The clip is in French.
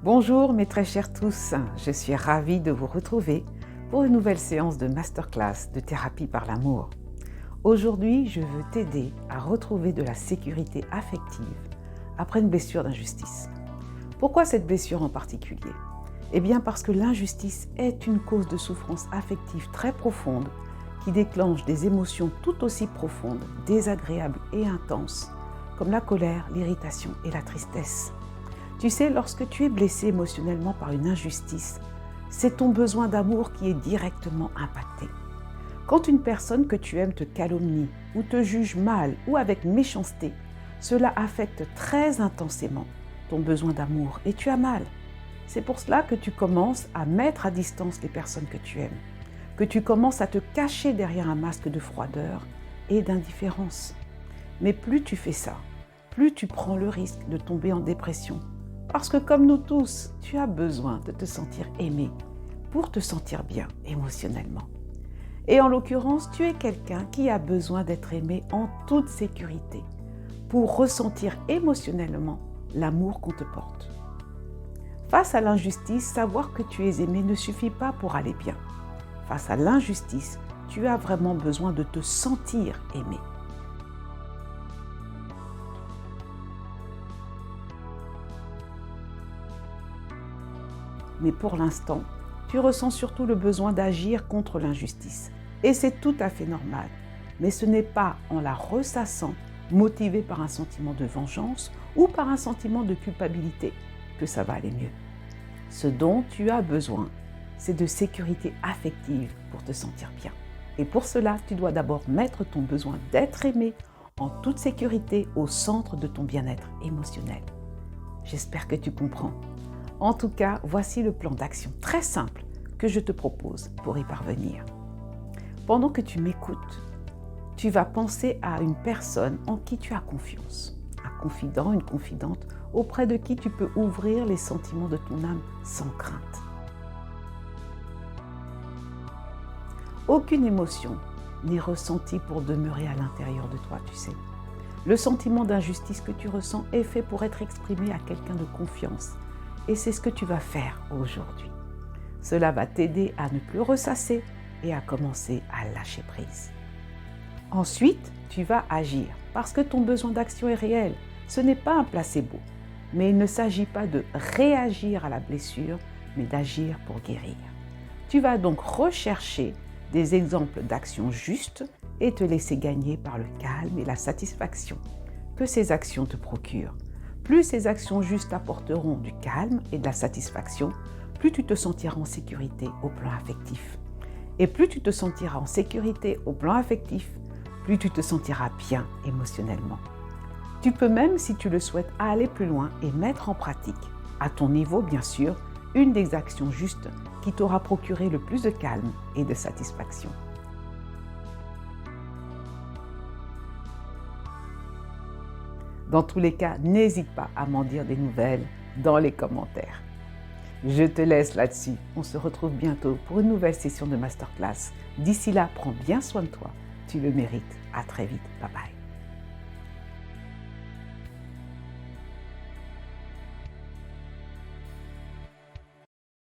Bonjour mes très chers tous, je suis ravie de vous retrouver pour une nouvelle séance de masterclass de thérapie par l'amour. Aujourd'hui, je veux t'aider à retrouver de la sécurité affective après une blessure d'injustice. Pourquoi cette blessure en particulier ? Eh bien parce que l'injustice est une cause de souffrance affective très profonde qui déclenche des émotions tout aussi profondes, désagréables et intenses comme la colère, l'irritation et la tristesse. Tu sais, lorsque tu es blessé émotionnellement par une injustice, c'est ton besoin d'amour qui est directement impacté. Quand une personne que tu aimes te calomnie ou te juge mal ou avec méchanceté, cela affecte très intensément ton besoin d'amour et tu as mal. C'est pour cela que tu commences à mettre à distance les personnes que tu aimes, que tu commences à te cacher derrière un masque de froideur et d'indifférence. Mais plus tu fais ça, plus tu prends le risque de tomber en dépression. Parce que comme nous tous, tu as besoin de te sentir aimé pour te sentir bien émotionnellement. Et en l'occurrence, tu es quelqu'un qui a besoin d'être aimé en toute sécurité pour ressentir émotionnellement l'amour qu'on te porte. Face à l'injustice, savoir que tu es aimé ne suffit pas pour aller bien. Face à l'injustice, tu as vraiment besoin de te sentir aimé. Mais pour l'instant, tu ressens surtout le besoin d'agir contre l'injustice. Et c'est tout à fait normal. Mais ce n'est pas en la ressassant, motivé par un sentiment de vengeance ou par un sentiment de culpabilité, que ça va aller mieux. Ce dont tu as besoin, c'est de sécurité affective pour te sentir bien. Et pour cela, tu dois d'abord mettre ton besoin d'être aimé en toute sécurité au centre de ton bien-être émotionnel. J'espère que tu comprends. En tout cas, voici le plan d'action très simple que je te propose pour y parvenir. Pendant que tu m'écoutes, tu vas penser à une personne en qui tu as confiance, un confident, une confidente auprès de qui tu peux ouvrir les sentiments de ton âme sans crainte. Aucune émotion n'est ressentie pour demeurer à l'intérieur de toi, tu sais. Le sentiment d'injustice que tu ressens est fait pour être exprimé à quelqu'un de confiance. Et c'est ce que tu vas faire aujourd'hui. Cela va t'aider à ne plus ressasser et à commencer à lâcher prise. Ensuite, tu vas agir parce que ton besoin d'action est réel. Ce n'est pas un placebo, mais il ne s'agit pas de réagir à la blessure, mais d'agir pour guérir. Tu vas donc rechercher des exemples d'actions justes et te laisser gagner par le calme et la satisfaction que ces actions te procurent. Plus ces actions justes apporteront du calme et de la satisfaction, plus tu te sentiras en sécurité au plan affectif. Et plus tu te sentiras en sécurité au plan affectif, plus tu te sentiras bien émotionnellement. Tu peux même, si tu le souhaites, aller plus loin et mettre en pratique, à ton niveau bien sûr, une des actions justes qui t'aura procuré le plus de calme et de satisfaction. Dans tous les cas, n'hésite pas à m'en dire des nouvelles dans les commentaires. Je te laisse là-dessus. On se retrouve bientôt pour une nouvelle session de masterclass. D'ici là, prends bien soin de toi. Tu le mérites. À très vite. Bye bye.